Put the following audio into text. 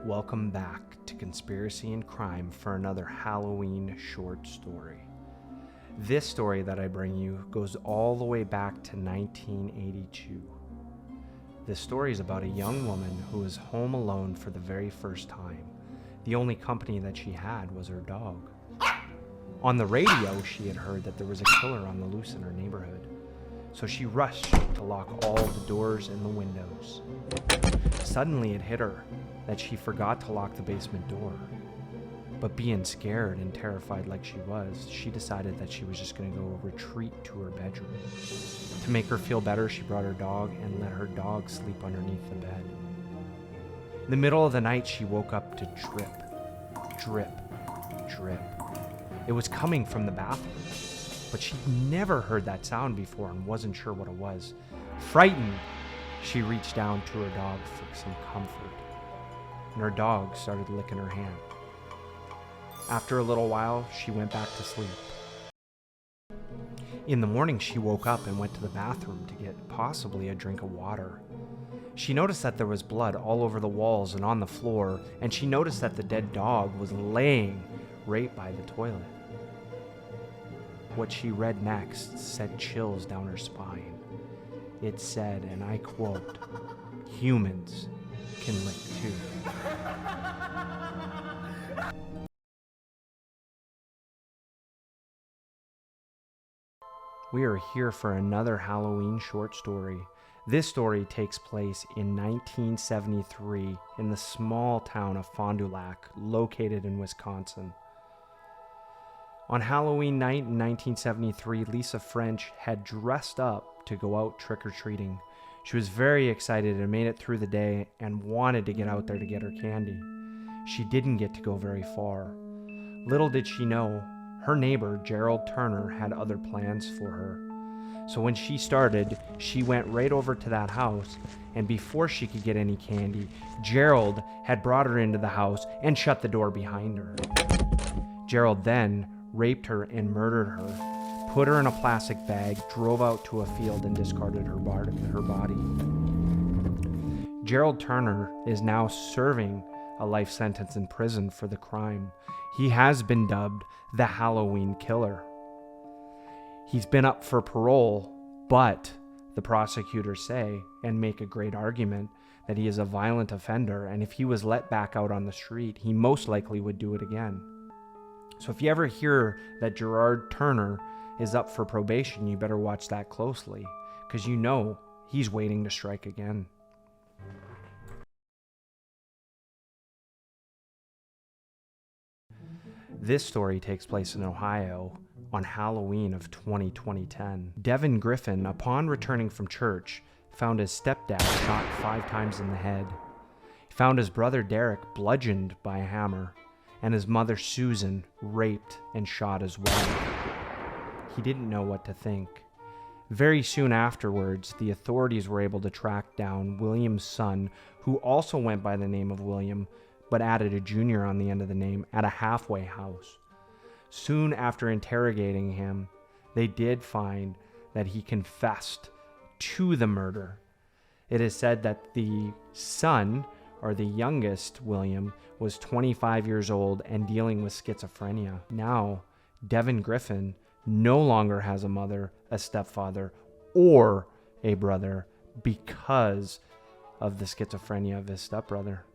Welcome back to Conspiracy and Crime for another Halloween short story. This story that I bring you goes all the way back to 1982. This story is about a young woman who was home alone for the very first time. The only company that she had was her dog. On the radio, she had heard that there was a killer on the loose in her neighborhood, so she rushed to lock all the doors and the windows. Suddenly it hit her that she forgot to lock the basement door. But being scared and terrified like she was, she decided that she was just going to go retreat to her bedroom. To make her feel better, she brought her dog and let her dog sleep underneath the bed. In the middle of the night, she woke up to drip, drip, drip. It was coming from the bathroom, but she'd never heard that sound before and wasn't sure what it was. Frightened, she reached down to her dog for some comfort, and her dog started licking her hand. After a little while, she went back to sleep. In the morning, she woke up and went to the bathroom to get possibly a drink of water. She noticed that there was blood all over the walls and on the floor, and she noticed that the dead dog was laying right by the toilet. What she read next sent chills down her spine. It said, and I quote, "Humans can lick too." We are here for another Halloween short story. This story takes place in 1973 in the small town of Fond du Lac, located in Wisconsin. On Halloween night in 1973, Lisa French had dressed up to go out trick-or-treating. She was very excited and made it through the day and wanted to get out there to get her candy. She didn't get to go very far. Little did she know, her neighbor, Gerald Turner, had other plans for her. So when she started, she went right over to that house, and before she could get any candy, Gerald had brought her into the house and shut the door behind her. Gerald then raped her and murdered her, put her in a plastic bag, drove out to a field and discarded her body. Gerald Turner is now serving a life sentence in prison for the crime. He has been dubbed the Halloween Killer. He's been up for parole, but the prosecutors say, and make a great argument, that he is a violent offender, and if he was let back out on the street, he most likely would do it again. So if you ever hear that Gerard Turner is up for probation, you better watch that closely, because you know he's waiting to strike again. This story takes place in Ohio on Halloween of 2010. Devon Griffin, upon returning from church, found his stepdad shot 5 times in the head. He found his brother Derek bludgeoned by a hammer, and his mother Susan raped and shot as well. He didn't know what to think. Very soon afterwards, the authorities were able to track down William's son, who also went by the name of William, but added a junior on the end of the name, at a halfway house. Soon after interrogating him, they did find that he confessed to the murder. It is said that the son, or the youngest William, was 25 years old and dealing with schizophrenia. Now, Devon Griffin no longer has a mother, a stepfather, or a brother because of the schizophrenia of his stepbrother.